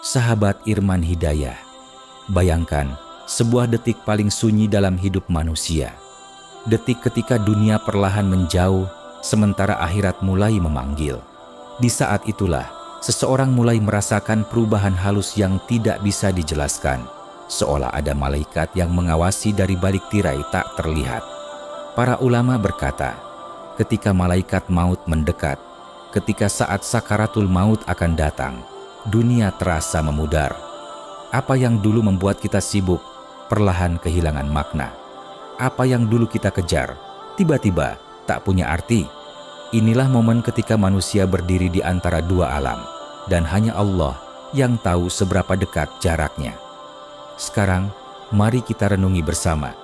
Sahabat Irman Hidayah, bayangkan sebuah detik paling sunyi dalam hidup manusia. Detik ketika dunia perlahan menjauh, sementara akhirat mulai memanggil. Di saat itulah, seseorang mulai merasakan perubahan halus yang tidak bisa dijelaskan, seolah ada malaikat yang mengawasi dari balik tirai tak terlihat. Para ulama berkata, ketika malaikat maut mendekat, ketika saat sakaratul maut akan datang, dunia terasa memudar. Apa yang dulu membuat kita sibuk, perlahan kehilangan makna. Apa yang dulu kita kejar, tiba-tiba tak punya arti. Inilah momen ketika manusia berdiri di antara dua alam, dan hanya Allah yang tahu seberapa dekat jaraknya. Sekarang, mari kita renungi bersama.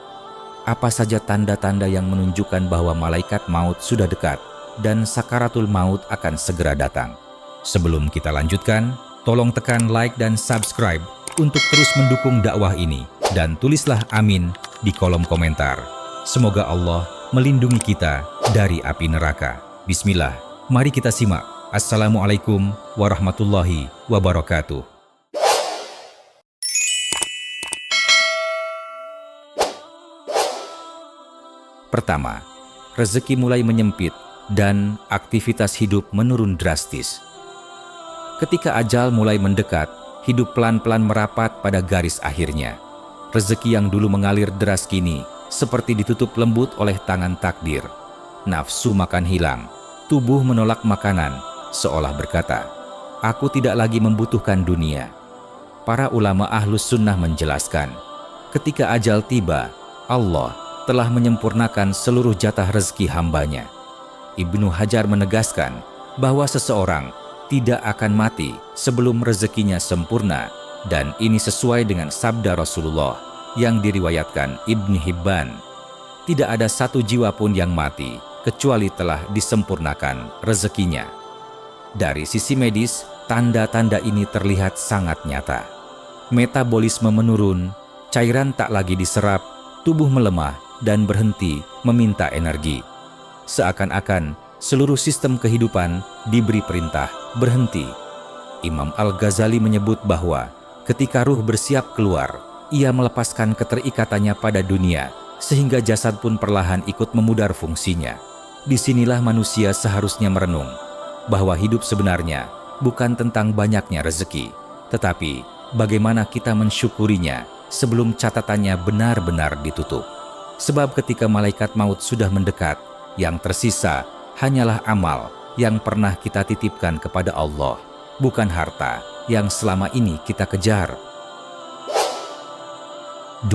Apa saja tanda-tanda yang menunjukkan bahwa malaikat maut sudah dekat dan sakaratul maut akan segera datang? Sebelum kita lanjutkan, tolong tekan like dan subscribe untuk terus mendukung dakwah ini, dan tulislah amin di kolom komentar. Semoga Allah melindungi kita dari api neraka. Bismillah, mari kita simak. Assalamualaikum warahmatullahi wabarakatuh. Pertama, rezeki mulai menyempit dan aktivitas hidup menurun drastis. Ketika ajal mulai mendekat, hidup pelan-pelan merapat pada garis akhirnya. Rezeki yang dulu mengalir deras kini seperti ditutup lembut oleh tangan takdir. Nafsu makan hilang, tubuh menolak makanan, seolah berkata, "Aku tidak lagi membutuhkan dunia." Para ulama ahlus sunnah menjelaskan, ketika ajal tiba, Allah telah menyempurnakan seluruh jatah rezeki hambanya. Ibnu Hajar menegaskan bahwa seseorang tidak akan mati sebelum rezekinya sempurna, dan ini sesuai dengan sabda Rasulullah yang diriwayatkan Ibnu Hibban. Tidak ada satu jiwa pun yang mati kecuali telah disempurnakan rezekinya. Dari sisi medis, tanda-tanda ini terlihat sangat nyata. Metabolisme menurun, cairan tak lagi diserap, tubuh melemah dan berhenti meminta energi. Seakan-akan seluruh sistem kehidupan diberi perintah berhenti. Imam Al-Ghazali menyebut bahwa ketika ruh bersiap keluar, ia melepaskan keterikatannya pada dunia, sehingga jasad pun perlahan ikut memudar fungsinya. Disinilah manusia seharusnya merenung bahwa hidup sebenarnya bukan tentang banyaknya rezeki, tetapi bagaimana kita mensyukurinya sebelum catatannya benar-benar ditutup. Sebab ketika malaikat maut sudah mendekat, yang tersisa hanyalah amal yang pernah kita titipkan kepada Allah, bukan harta yang selama ini kita kejar. 2.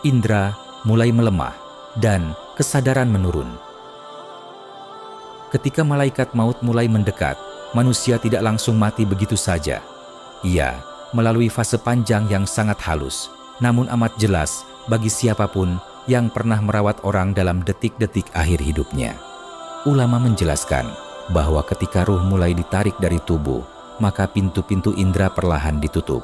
Indra mulai melemah dan kesadaran menurun. Ketika malaikat maut mulai mendekat, manusia tidak langsung mati begitu saja. Ia melalui fase panjang yang sangat halus, namun amat jelas bagi siapapun yang pernah merawat orang dalam detik-detik akhir hidupnya. Ulama menjelaskan bahwa ketika ruh mulai ditarik dari tubuh, maka pintu-pintu indera perlahan ditutup.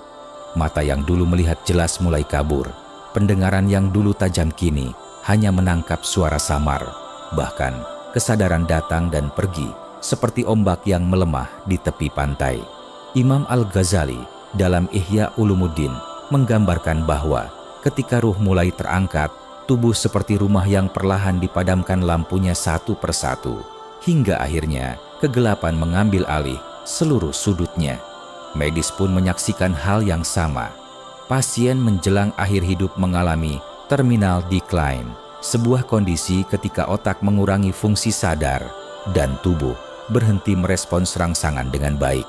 Mata yang dulu melihat jelas mulai kabur. Pendengaran yang dulu tajam kini hanya menangkap suara samar. Bahkan kesadaran datang dan pergi seperti ombak yang melemah di tepi pantai. Imam Al-Ghazali dalam Ihya Ulumuddin menggambarkan bahwa ketika ruh mulai terangkat, tubuh seperti rumah yang perlahan dipadamkan lampunya satu persatu, hingga akhirnya kegelapan mengambil alih seluruh sudutnya. Medis pun menyaksikan hal yang sama. Pasien menjelang akhir hidup mengalami terminal decline, sebuah kondisi ketika otak mengurangi fungsi sadar dan tubuh berhenti merespons rangsangan dengan baik.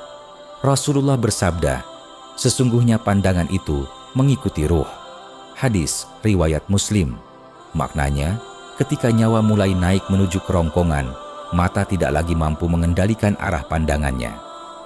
Rasulullah bersabda, "Sesungguhnya pandangan itu mengikuti ruh." Hadis riwayat Muslim. Maknanya, ketika nyawa mulai naik menuju kerongkongan, mata tidak lagi mampu mengendalikan arah pandangannya.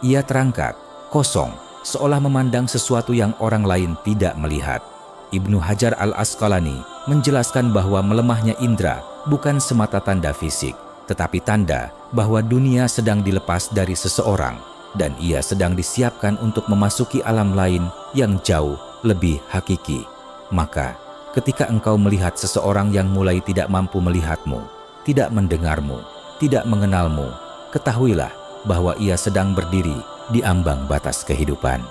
Ia terangkat, kosong, seolah memandang sesuatu yang orang lain tidak melihat. Ibnu Hajar Al-Asqalani menjelaskan bahwa melemahnya indera bukan semata tanda fisik, tetapi tanda bahwa dunia sedang dilepas dari seseorang dan ia sedang disiapkan untuk memasuki alam lain yang jauh lebih hakiki. Maka, ketika engkau melihat seseorang yang mulai tidak mampu melihatmu, tidak mendengarmu, tidak mengenalmu, ketahuilah bahwa ia sedang berdiri di ambang batas kehidupan.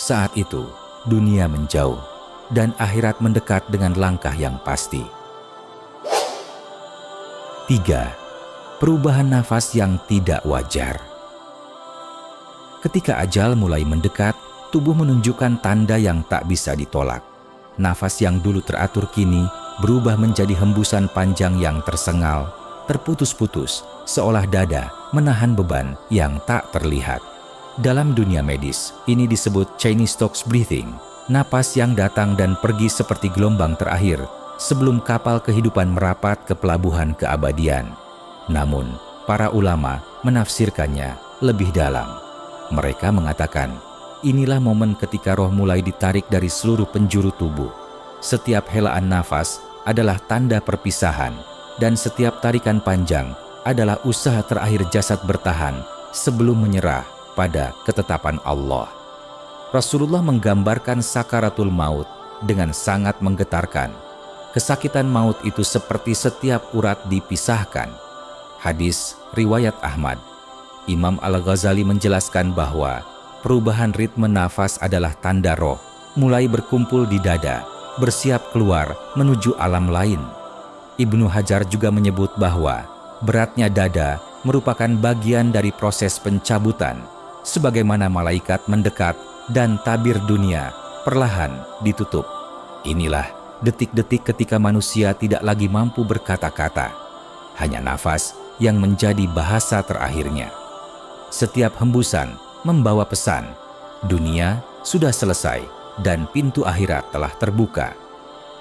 Saat itu, dunia menjauh dan akhirat mendekat dengan langkah yang pasti. 3. Perubahan nafas yang tidak wajar. Ketika ajal mulai mendekat, tubuh menunjukkan tanda yang tak bisa ditolak. Nafas yang dulu teratur kini berubah menjadi hembusan panjang yang tersengal, terputus-putus, seolah dada menahan beban yang tak terlihat. Dalam dunia medis, ini disebut Chinese Stokes breathing, napas yang datang dan pergi seperti gelombang terakhir sebelum kapal kehidupan merapat ke pelabuhan keabadian. Namun, para ulama menafsirkannya lebih dalam. Mereka mengatakan, inilah momen ketika roh mulai ditarik dari seluruh penjuru tubuh. Setiap helaan nafas adalah tanda perpisahan, dan setiap tarikan panjang adalah usaha terakhir jasad bertahan sebelum menyerah pada ketetapan Allah. Rasulullah menggambarkan sakaratul maut dengan sangat menggetarkan. Kesakitan maut itu seperti setiap urat dipisahkan. Hadis riwayat Ahmad. Imam Al-Ghazali menjelaskan bahwa perubahan ritme nafas adalah tanda roh mulai berkumpul di dada, bersiap keluar menuju alam lain. Ibnu Hajar juga menyebut bahwa beratnya dada merupakan bagian dari proses pencabutan, sebagaimana malaikat mendekat dan tabir dunia perlahan ditutup. Inilah detik-detik ketika manusia tidak lagi mampu berkata-kata, hanya nafas yang menjadi bahasa terakhirnya. Setiap hembusan membawa pesan, dunia sudah selesai dan pintu akhirat telah terbuka.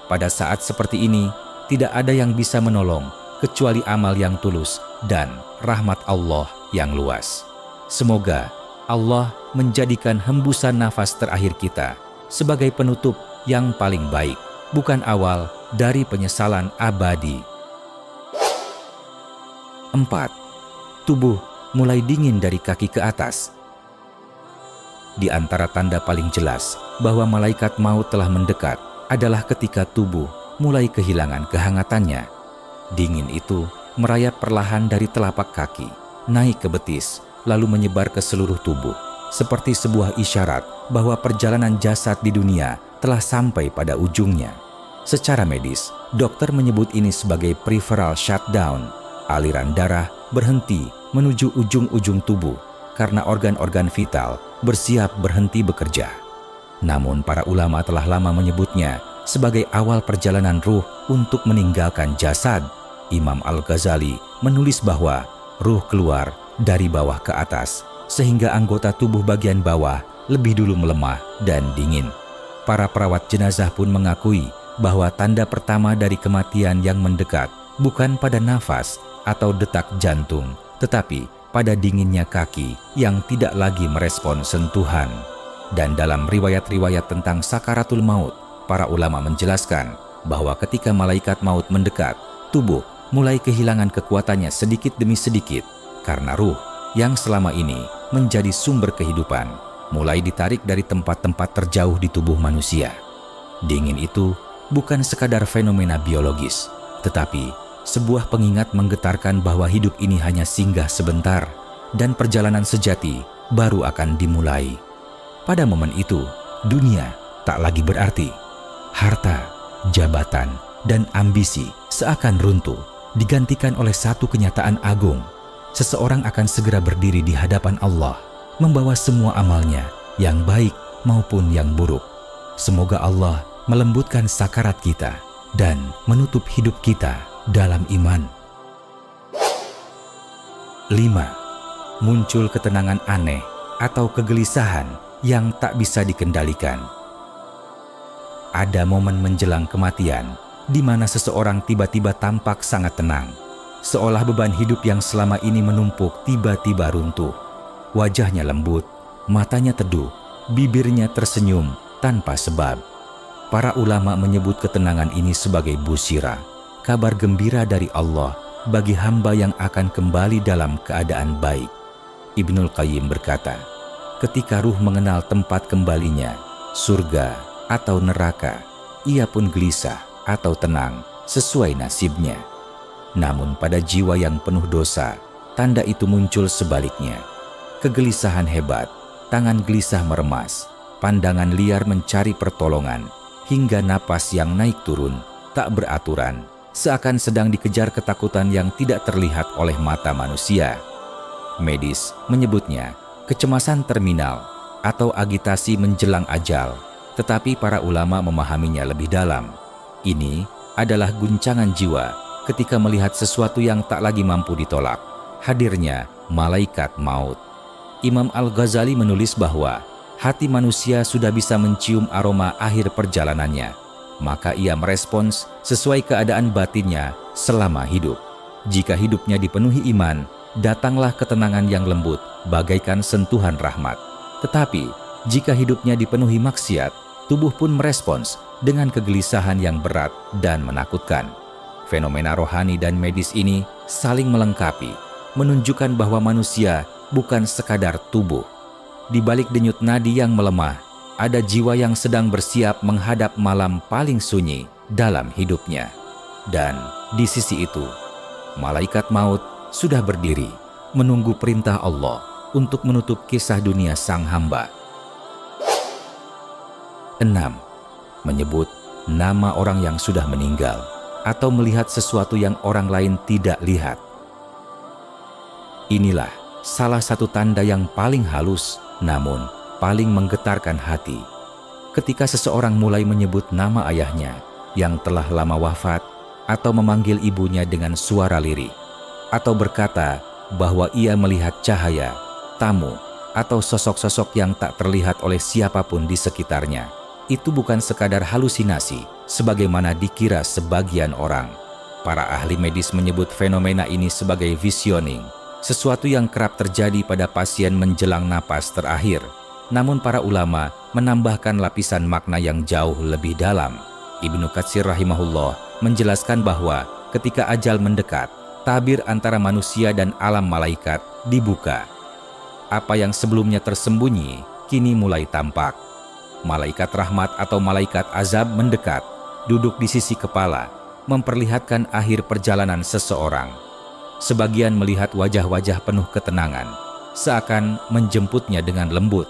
Pada saat seperti ini, tidak ada yang bisa menolong kecuali amal yang tulus dan rahmat Allah yang luas. Semoga Allah menjadikan hembusan nafas terakhir kita sebagai penutup yang paling baik, bukan awal dari penyesalan abadi. 4. Tubuh mulai dingin dari kaki ke atas. Di antara tanda paling jelas bahwa malaikat maut telah mendekat adalah ketika tubuh mulai kehilangan kehangatannya. Dingin itu merayap perlahan dari telapak kaki, naik ke betis, lalu menyebar ke seluruh tubuh, seperti sebuah isyarat bahwa perjalanan jasad di dunia telah sampai pada ujungnya. Secara medis, dokter menyebut ini sebagai peripheral shutdown. Aliran darah berhenti menuju ujung-ujung tubuh karena organ-organ vital bersiap berhenti bekerja. Namun para ulama telah lama menyebutnya sebagai awal perjalanan ruh untuk meninggalkan jasad. Imam Al-Ghazali menulis bahwa ruh keluar dari bawah ke atas, sehingga anggota tubuh bagian bawah lebih dulu melemah dan dingin. Para perawat jenazah pun mengakui bahwa tanda pertama dari kematian yang mendekat bukan pada nafas atau detak jantung, tetapi pada dinginnya kaki yang tidak lagi merespon sentuhan. Dan dalam riwayat-riwayat tentang sakaratul maut, para ulama menjelaskan bahwa ketika malaikat maut mendekat, tubuh mulai kehilangan kekuatannya sedikit demi sedikit karena ruh yang selama ini menjadi sumber kehidupan mulai ditarik dari tempat-tempat terjauh di tubuh manusia. Dingin itu bukan sekadar fenomena biologis, tetapi sebuah pengingat menggetarkan bahwa hidup ini hanya singgah sebentar dan perjalanan sejati baru akan dimulai. Pada momen itu, dunia tak lagi berarti. Harta, jabatan, dan ambisi seakan runtuh, digantikan oleh satu kenyataan agung. Seseorang akan segera berdiri di hadapan Allah, membawa semua amalnya, yang baik maupun yang buruk. Semoga Allah melembutkan sakarat kita dan menutup hidup kita dalam iman. 5. Muncul ketenangan aneh atau kegelisahan yang tak bisa dikendalikan. Ada momen menjelang kematian di mana seseorang tiba-tiba tampak sangat tenang, seolah beban hidup yang selama ini menumpuk tiba-tiba runtuh. Wajahnya lembut, matanya teduh, bibirnya tersenyum tanpa sebab. Para ulama menyebut ketenangan ini sebagai busyira, kabar gembira dari Allah bagi hamba yang akan kembali dalam keadaan baik. Ibnul Qayyim berkata, ketika ruh mengenal tempat kembalinya, surga atau neraka, ia pun gelisah atau tenang sesuai nasibnya. Namun pada jiwa yang penuh dosa, tanda itu muncul sebaliknya. Kegelisahan hebat, tangan gelisah meremas, pandangan liar mencari pertolongan, hingga napas yang naik turun, tak beraturan, seakan sedang dikejar ketakutan yang tidak terlihat oleh mata manusia. Medis menyebutnya kecemasan terminal atau agitasi menjelang ajal, tetapi para ulama memahaminya lebih dalam. Ini adalah guncangan jiwa ketika melihat sesuatu yang tak lagi mampu ditolak, hadirnya malaikat maut. Imam Al-Ghazali menulis bahwa hati manusia sudah bisa mencium aroma akhir perjalanannya, maka ia merespons sesuai keadaan batinnya selama hidup. Jika hidupnya dipenuhi iman, datanglah ketenangan yang lembut bagaikan sentuhan rahmat. Tetapi jika hidupnya dipenuhi maksiat, tubuh pun merespons dengan kegelisahan yang berat dan menakutkan. Fenomena rohani dan medis ini saling melengkapi, menunjukkan bahwa manusia bukan sekadar tubuh. Di balik denyut nadi yang melemah, ada jiwa yang sedang bersiap menghadap malam paling sunyi dalam hidupnya. Dan di sisi itu, malaikat maut sudah berdiri, menunggu perintah Allah untuk menutup kisah dunia sang hamba. 6. Menyebut nama orang yang sudah meninggal atau melihat sesuatu yang orang lain tidak lihat. Inilah salah satu tanda yang paling halus namun paling menggetarkan hati. Ketika seseorang mulai menyebut nama ayahnya yang telah lama wafat, atau memanggil ibunya dengan suara lirih, atau berkata bahwa ia melihat cahaya, tamu, atau sosok-sosok yang tak terlihat oleh siapapun di sekitarnya. Itu bukan sekadar halusinasi sebagaimana dikira sebagian orang. Para ahli medis menyebut fenomena ini sebagai visioning, sesuatu yang kerap terjadi pada pasien menjelang napas terakhir. Namun para ulama menambahkan lapisan makna yang jauh lebih dalam. Ibnu Katsir rahimahullah menjelaskan bahwa ketika ajal mendekat, tabir antara manusia dan alam malaikat dibuka. Apa yang sebelumnya tersembunyi kini mulai tampak. Malaikat rahmat atau malaikat azab mendekat, duduk di sisi kepala, memperlihatkan akhir perjalanan seseorang. Sebagian melihat wajah-wajah penuh ketenangan, seakan menjemputnya dengan lembut.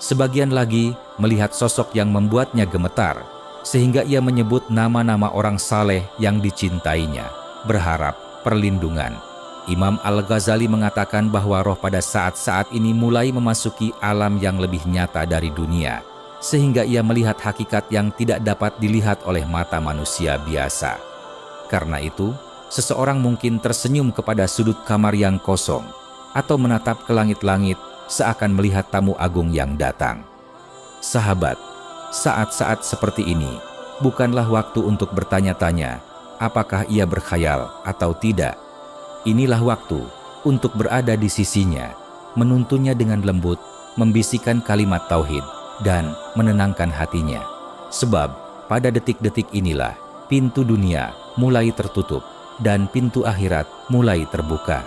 Sebagian lagi melihat sosok yang membuatnya gemetar, sehingga ia menyebut nama-nama orang saleh yang dicintainya, berharap perlindungan. Imam Al-Ghazali mengatakan bahwa roh pada saat-saat ini mulai memasuki alam yang lebih nyata dari dunia, sehingga ia melihat hakikat yang tidak dapat dilihat oleh mata manusia biasa. Karena itu, seseorang mungkin tersenyum kepada sudut kamar yang kosong, atau menatap ke langit-langit seakan melihat tamu agung yang datang. Sahabat, saat-saat seperti ini bukanlah waktu untuk bertanya-tanya apakah ia berkhayal atau tidak. Inilah waktu untuk berada di sisinya, menuntunnya dengan lembut, membisikkan kalimat tauhid, dan menenangkan hatinya. Sebab pada detik-detik inilah pintu dunia mulai tertutup dan pintu akhirat mulai terbuka.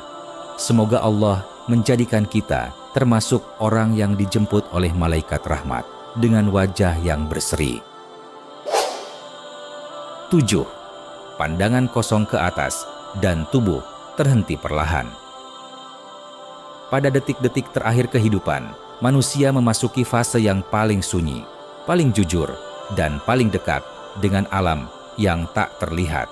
Semoga Allah menjadikan kita termasuk orang yang dijemput oleh malaikat rahmat dengan wajah yang berseri. 7. Pandangan kosong ke atas dan tubuh terhenti perlahan. Pada detik-detik terakhir kehidupan, manusia memasuki fase yang paling sunyi, paling jujur, dan paling dekat dengan alam yang tak terlihat.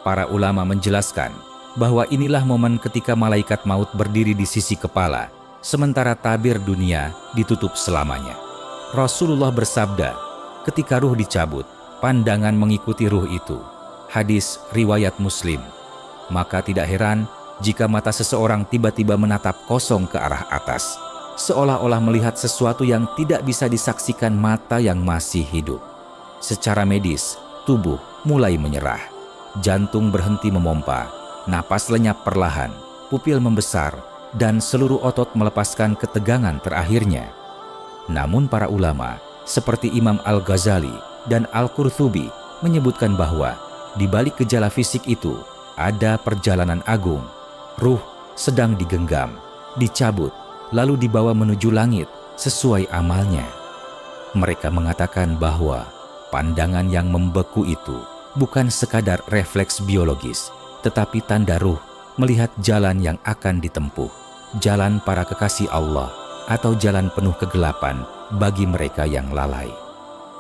Para ulama menjelaskan bahwa inilah momen ketika malaikat maut berdiri di sisi kepala, sementara tabir dunia ditutup selamanya. Rasulullah bersabda, ketika ruh dicabut, pandangan mengikuti ruh itu. Hadis riwayat Muslim. Maka tidak heran jika mata seseorang tiba-tiba menatap kosong ke arah atas, seolah-olah melihat sesuatu yang tidak bisa disaksikan mata yang masih hidup. Secara medis, tubuh mulai menyerah. Jantung berhenti memompa, napas lenyap perlahan, pupil membesar, dan seluruh otot melepaskan ketegangan terakhirnya. Namun para ulama, seperti Imam Al-Ghazali dan Al-Qurtubi, menyebutkan bahwa di balik gejala fisik itu ada perjalanan agung. Ruh sedang digenggam, dicabut, lalu dibawa menuju langit sesuai amalnya. Mereka mengatakan bahwa pandangan yang membeku itu bukan sekadar refleks biologis, tetapi tanda ruh melihat jalan yang akan ditempuh, jalan para kekasih Allah, atau jalan penuh kegelapan bagi mereka yang lalai.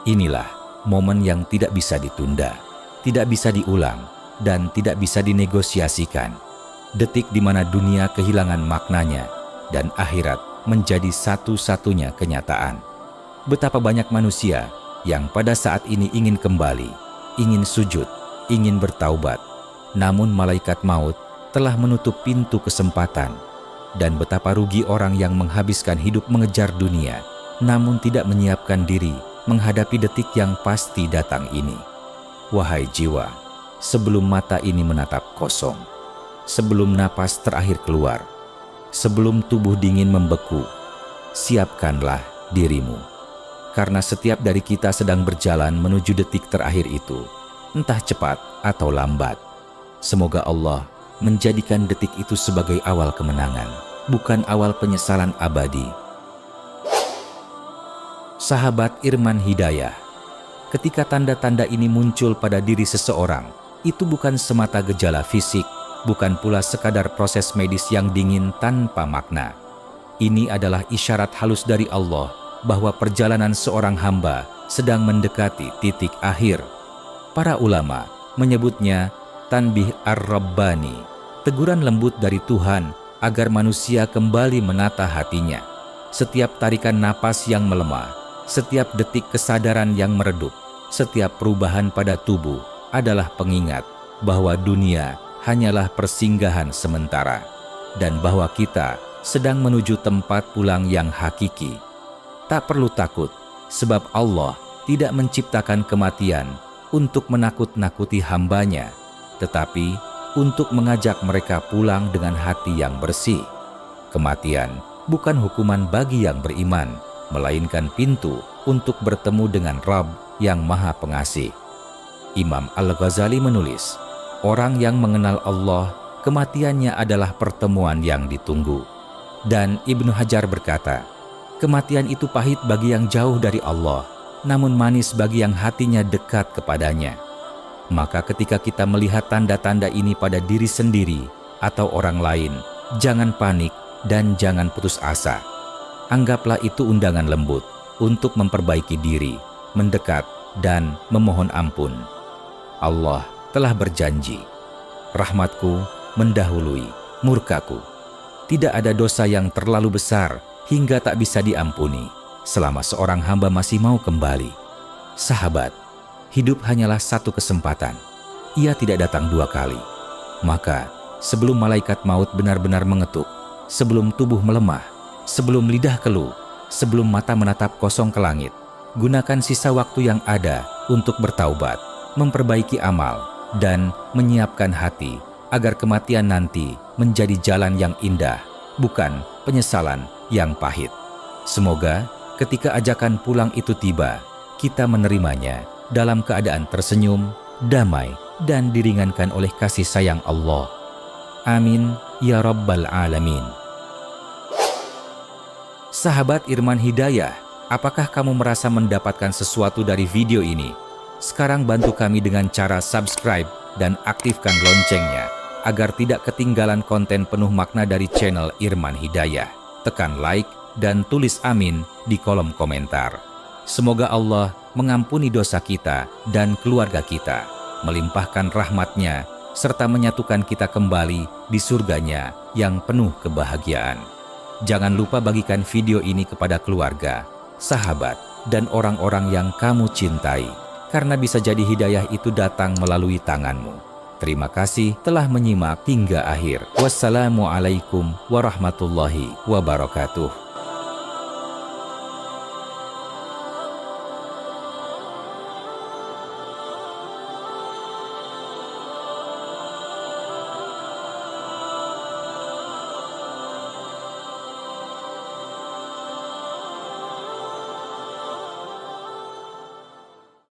Inilah momen yang tidak bisa ditunda, tidak bisa diulang, dan tidak bisa dinegosiasikan. Detik di mana dunia kehilangan maknanya dan akhirat menjadi satu-satunya kenyataan. Betapa banyak manusia yang pada saat ini ingin kembali, ingin sujud, ingin bertaubat, namun malaikat maut telah menutup pintu kesempatan. Dan betapa rugi orang yang menghabiskan hidup mengejar dunia, namun tidak menyiapkan diri menghadapi detik yang pasti datang ini. Wahai jiwa, sebelum mata ini menatap kosong, sebelum napas terakhir keluar, sebelum tubuh dingin membeku, siapkanlah dirimu. Karena setiap dari kita sedang berjalan menuju detik terakhir itu, entah cepat atau lambat. Semoga Allah menjadikan detik itu sebagai awal kemenangan, bukan awal penyesalan abadi. Sahabat Irman Hidayah, ketika tanda-tanda ini muncul pada diri seseorang, itu bukan semata gejala fisik, bukan pula sekadar proses medis yang dingin tanpa makna. Ini adalah isyarat halus dari Allah bahwa perjalanan seorang hamba sedang mendekati titik akhir. Para ulama menyebutnya tanbih ar-Rabbani, teguran lembut dari Tuhan agar manusia kembali menata hatinya. Setiap tarikan napas yang melemah, setiap detik kesadaran yang meredup, setiap perubahan pada tubuh adalah pengingat bahwa dunia hanyalah persinggahan sementara dan bahwa kita sedang menuju tempat pulang yang hakiki. Tak perlu takut, sebab Allah tidak menciptakan kematian untuk menakut-nakuti hambanya, tetapi untuk mengajak mereka pulang dengan hati yang bersih. Kematian bukan hukuman bagi yang beriman, melainkan pintu untuk bertemu dengan Rabb yang Maha Pengasih. Imam Al-Ghazali menulis, orang yang mengenal Allah, kematiannya adalah pertemuan yang ditunggu. Dan Ibnu Hajar berkata, kematian itu pahit bagi yang jauh dari Allah, namun manis bagi yang hatinya dekat kepadanya. Maka ketika kita melihat tanda-tanda ini pada diri sendiri atau orang lain, jangan panik dan jangan putus asa. Anggaplah itu undangan lembut untuk memperbaiki diri, mendekat dan memohon ampun. Allah telah berjanji, rahmatku mendahului murkaku. Tidak ada dosa yang terlalu besar hingga tak bisa diampuni selama seorang hamba masih mau kembali. Sahabat, hidup hanyalah satu kesempatan. Ia tidak datang dua kali. Maka, sebelum malaikat maut benar-benar mengetuk, sebelum tubuh melemah, sebelum lidah keluh, sebelum mata menatap kosong ke langit, gunakan sisa waktu yang ada untuk bertaubat, memperbaiki amal, dan menyiapkan hati agar kematian nanti menjadi jalan yang indah, bukan penyesalan yang pahit. Semoga ketika ajakan pulang itu tiba, kita menerimanya dalam keadaan tersenyum, damai, dan diringankan oleh kasih sayang Allah. Amin ya Rabbal Alamin. Sahabat Irman Hidayah, apakah kamu merasa mendapatkan sesuatu dari video ini? Sekarang bantu kami dengan cara subscribe dan aktifkan loncengnya agar tidak ketinggalan konten penuh makna dari channel Irman Hidayah. Tekan like dan tulis amin di kolom komentar. Semoga Allah mengampuni dosa kita dan keluarga kita, melimpahkan rahmat-Nya, serta menyatukan kita kembali di surganya yang penuh kebahagiaan. Jangan lupa bagikan video ini kepada keluarga, sahabat, dan orang-orang yang kamu cintai, karena bisa jadi hidayah itu datang melalui tanganmu. Terima kasih telah menyimak hingga akhir. Wassalamualaikum warahmatullahi wabarakatuh.